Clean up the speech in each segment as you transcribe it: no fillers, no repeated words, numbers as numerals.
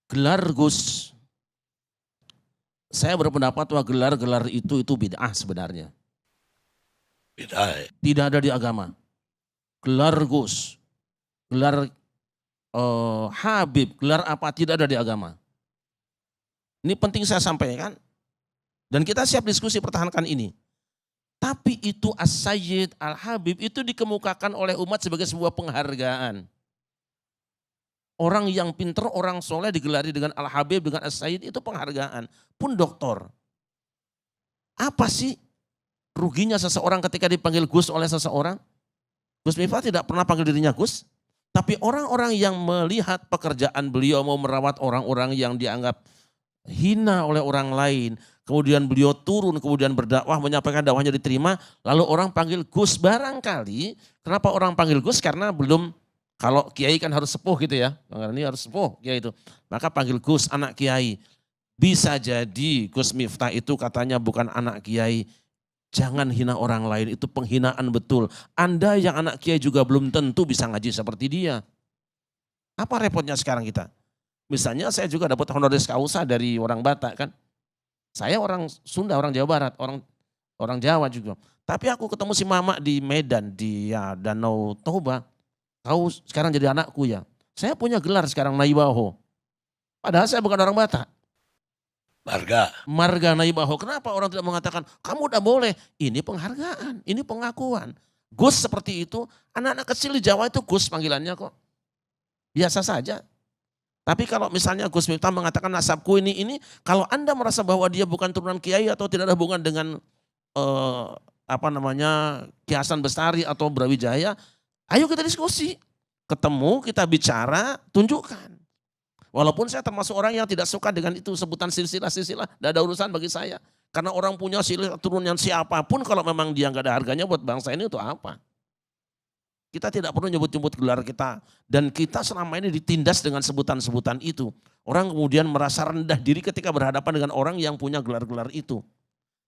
Gelar Gus, saya berpendapat bahwa gelar-gelar itu bid'ah sebenarnya. Bid'ah. Tidak ada di agama. Gelar Gus, gelar Habib, gelar apa tidak ada di agama. Ini penting saya sampaikan. Dan kita siap diskusi pertahankan ini. Tapi itu As-Sayyid Al-Habib itu dikemukakan oleh umat sebagai sebuah penghargaan. Orang yang pinter, orang soleh digelari dengan Al-Habib, dengan As-Sayyid itu penghargaan. Pun doktor. Apa sih ruginya seseorang ketika dipanggil Gus oleh seseorang? Gus Miftah tidak pernah panggil dirinya Gus. Tapi orang-orang yang melihat pekerjaan beliau mau merawat orang-orang yang dianggap hina oleh orang lain. Kemudian beliau turun, kemudian berdakwah, menyampaikan dakwahnya diterima. Lalu orang panggil Gus. Barangkali kenapa orang panggil Gus? Karena belum, kalau kiai kan harus sepuh gitu ya. Ini harus sepuh kiai itu. Maka panggil Gus, anak kiai. Bisa jadi Gus Miftah itu katanya bukan anak kiai. Jangan hina orang lain, itu penghinaan betul. Anda yang anak kiai juga belum tentu bisa ngaji seperti dia. Apa repotnya sekarang kita? Misalnya saya juga dapat honoris causa dari orang Batak kan. Saya orang Sunda, orang Jawa Barat, orang Jawa juga. Tapi aku ketemu si Mama di Medan, di Danau Toba. Tahu sekarang jadi anakku ya. Saya punya gelar sekarang Naibaho. Padahal saya bukan orang Batak. Marga Naibaho. Kenapa orang tidak mengatakan, kamu udah boleh. Ini penghargaan, ini pengakuan. Gus seperti itu, anak-anak kecil di Jawa itu Gus panggilannya kok. Biasa saja. Tapi kalau misalnya Gus Miftah mengatakan nasabku ini, kalau Anda merasa bahwa dia bukan turunan kiai atau tidak ada hubungan dengan Ki Hasan Bestari atau Brawijaya, ayo kita diskusi. Ketemu, kita bicara, tunjukkan. Walaupun saya termasuk orang yang tidak suka dengan itu sebutan silsilah-silsilah, tidak ada urusan bagi saya. Karena orang punya silsilah turunan siapapun kalau memang dia nggak ada harganya buat bangsa ini itu apa. Kita tidak perlu nyebut-nyebut gelar kita. Dan kita selama ini ditindas dengan sebutan-sebutan itu. Orang kemudian merasa rendah diri ketika berhadapan dengan orang yang punya gelar-gelar itu.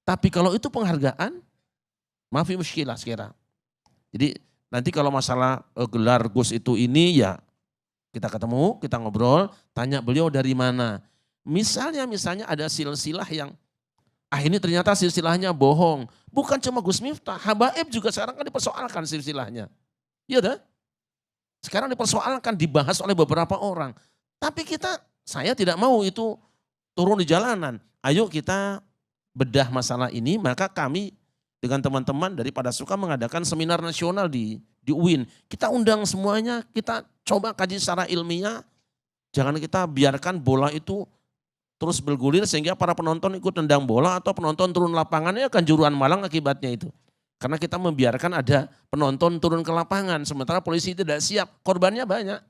Tapi kalau itu penghargaan, maafi muskilah sekira. Jadi nanti kalau masalah gelar Gus itu ini ya kita ketemu, kita ngobrol, tanya beliau dari mana. Misalnya ada silsilah yang, ini ternyata silsilahnya bohong. Bukan cuma Gus Miftah, Habaib juga sekarang kan dipersoalkan silsilahnya. Iya dah. Sekarang dipersoalkan, dibahas oleh beberapa orang. Tapi saya tidak mau itu turun di jalanan. Ayo kita bedah masalah ini, maka kami dengan teman-teman daripada suka mengadakan seminar nasional di UIN. Kita undang semuanya, kita coba kaji secara ilmiah. Jangan kita biarkan bola itu terus bergulir sehingga para penonton ikut tendang bola atau penonton turun lapangannya akan juruan malang akibatnya itu. Karena kita membiarkan ada penonton turun ke lapangan sementara polisi tidak siap, korbannya banyak.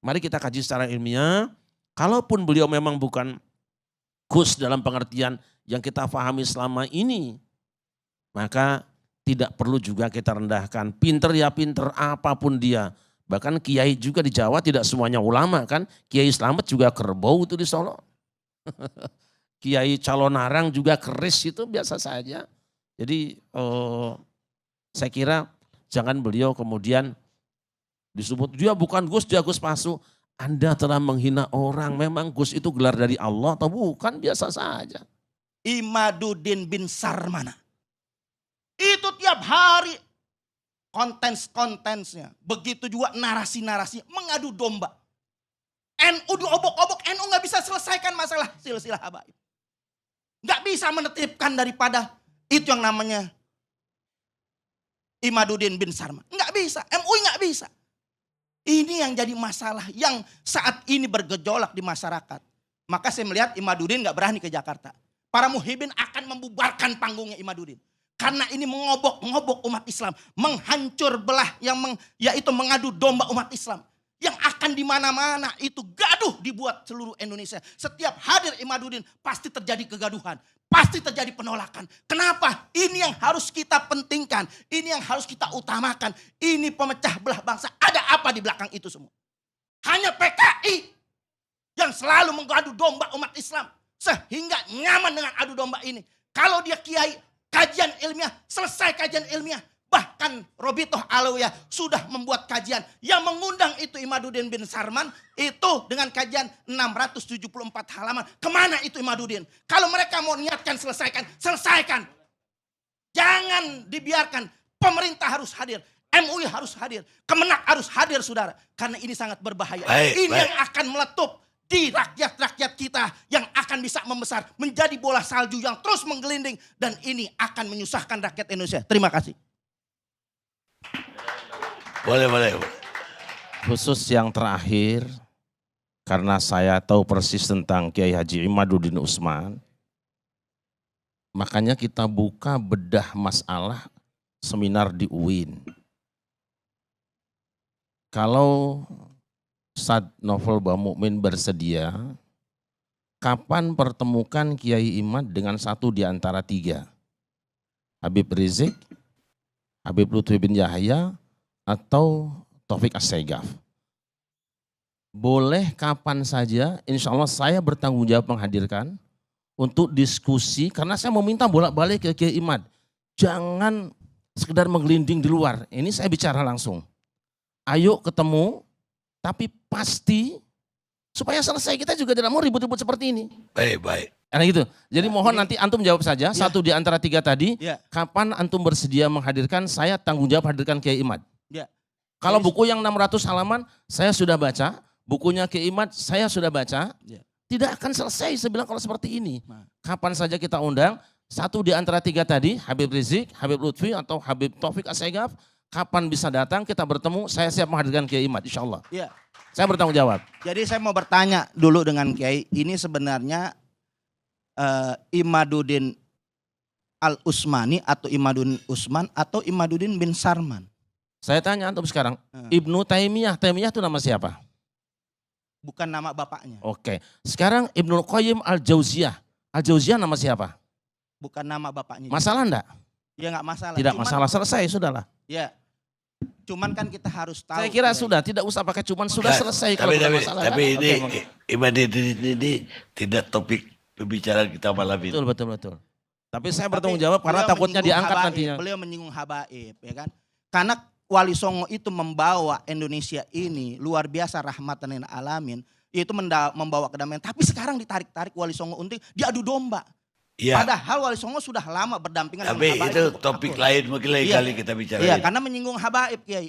Mari kita kaji secara ilmiah. Kalaupun beliau memang bukan Gus dalam pengertian yang kita pahami selama ini, maka tidak perlu juga kita rendahkan. Pinter ya pinter apapun dia. Bahkan kiai juga di Jawa tidak semuanya ulama kan. Kiai Slamet juga kerbau itu di Solo. Kiai Calonarang juga keris itu biasa saja. Jadi saya kira jangan beliau kemudian disebut dia bukan Gus, dia Gus palsu. Anda telah menghina orang, memang Gus itu gelar dari Allah atau bukan, biasa saja. Imaduddin bin Sarmana. Itu tiap hari kontensnya. Begitu juga narasi-narasi mengadu domba. NU diobok-obok, NU gak bisa selesaikan masalah silsilah habaib. Gak bisa menetipkan daripada itu yang namanya Imaduddin bin Sarmana. Gak bisa, MUI gak bisa. Ini yang jadi masalah yang saat ini bergejolak di masyarakat. Maka saya melihat Imaduddin gak berani ke Jakarta. Para muhibin akan membubarkan panggungnya Imaduddin. Karena ini mengobok-ngobok umat Islam. Menghancur belah, yaitu mengadu domba umat Islam. Yang akan di mana-mana itu gaduh dibuat seluruh Indonesia. Setiap hadir Imaduddin pasti terjadi kegaduhan. Pasti terjadi penolakan. Kenapa? Ini yang harus kita pentingkan. Ini yang harus kita utamakan. Ini pemecah belah bangsa. Ada apa di belakang itu semua? Hanya PKI yang selalu mengadu domba umat Islam. Sehingga nyaman dengan adu domba ini. Kalau dia kiai, kajian ilmiah, selesai kajian ilmiah. Bahkan Robitoh Alawiyah sudah membuat kajian yang mengundang itu Imaduddin bin Sarman itu dengan kajian 674 halaman. Kemana itu Imaduddin? Kalau mereka mau niatkan selesaikan, selesaikan. Jangan dibiarkan. Pemerintah harus hadir. MUI harus hadir. Kemenak harus hadir saudara. Karena ini sangat berbahaya. Ini yang akan meletup di rakyat-rakyat kita yang akan bisa membesar. Menjadi bola salju yang terus menggelinding. Dan ini akan menyusahkan rakyat Indonesia. Terima kasih. Boleh. Khusus yang terakhir, karena saya tahu persis tentang Kiai Haji Imaduddin Utsman, makanya kita buka bedah masalah seminar di UIN. Kalau Ustadz Novel Bamukmin bersedia, kapan pertemukan Kiai Imad dengan satu di antara tiga? Habib Rizik, Habib Lutfi bin Yahya, atau Taufik As-Saegaf. Boleh kapan saja, insya Allah saya bertanggung jawab menghadirkan untuk diskusi, karena saya meminta bolak-balik ke Kiai Imad. Jangan sekedar menggelinding di luar, ini saya bicara langsung. Ayo ketemu, tapi pasti supaya selesai, kita juga tidak mau ribut-ribut seperti ini. Baik. Karena gitu. Jadi mohon nanti antum jawab saja, satu di antara tiga tadi, kapan antum bersedia menghadirkan, saya tanggung jawab hadirkan Kiai Imad. Kalau buku yang 600 halaman saya sudah baca, bukunya Kiai Imad saya sudah baca, tidak akan selesai saya bilang kalau seperti ini. Kapan saja kita undang, satu di antara tiga tadi, Habib Rizik, Habib Lutfi atau Habib Taufik As-Saegaf, kapan bisa datang kita bertemu, saya siap menghadirkan Kiai Imad insya Allah. Saya bertanggung jawab. Jadi saya mau bertanya dulu dengan Kiai, ini sebenarnya Imaduddin Al-Utsmani atau Imaduddin Utsman atau Imaduddin bin Sarman? Saya tanya antum sekarang, Ibnu Taimiyah itu nama siapa? Bukan nama bapaknya. Oke, sekarang Ibnu Qayyim Al-Jauziyah nama siapa? Bukan nama bapaknya. Masalah enggak? Ya enggak masalah. Tidak masalah, selesai sudahlah. Ya, cuman kan kita harus tahu. Saya kira sudah, tidak usah pakai cuman, sudah selesai kalau ada masalah. Tapi ini tidak topik pembicaraan kita malam ini. Betul. Tapi saya bertanggung jawab karena takutnya diangkat nantinya. Beliau menyinggung habaib, ya kan? Karena Wali Songo itu membawa Indonesia ini luar biasa rahmatan lil alamin, yaitu membawa kedamaian. Tapi sekarang ditarik-tarik Wali Songo untuk diadu domba. Ya. Padahal Wali Songo sudah lama berdampingan tapi dengan habaib. Itu topik lain, mungkin lain kali kita bicara. Iya, karena menyinggung habaib, Kiai.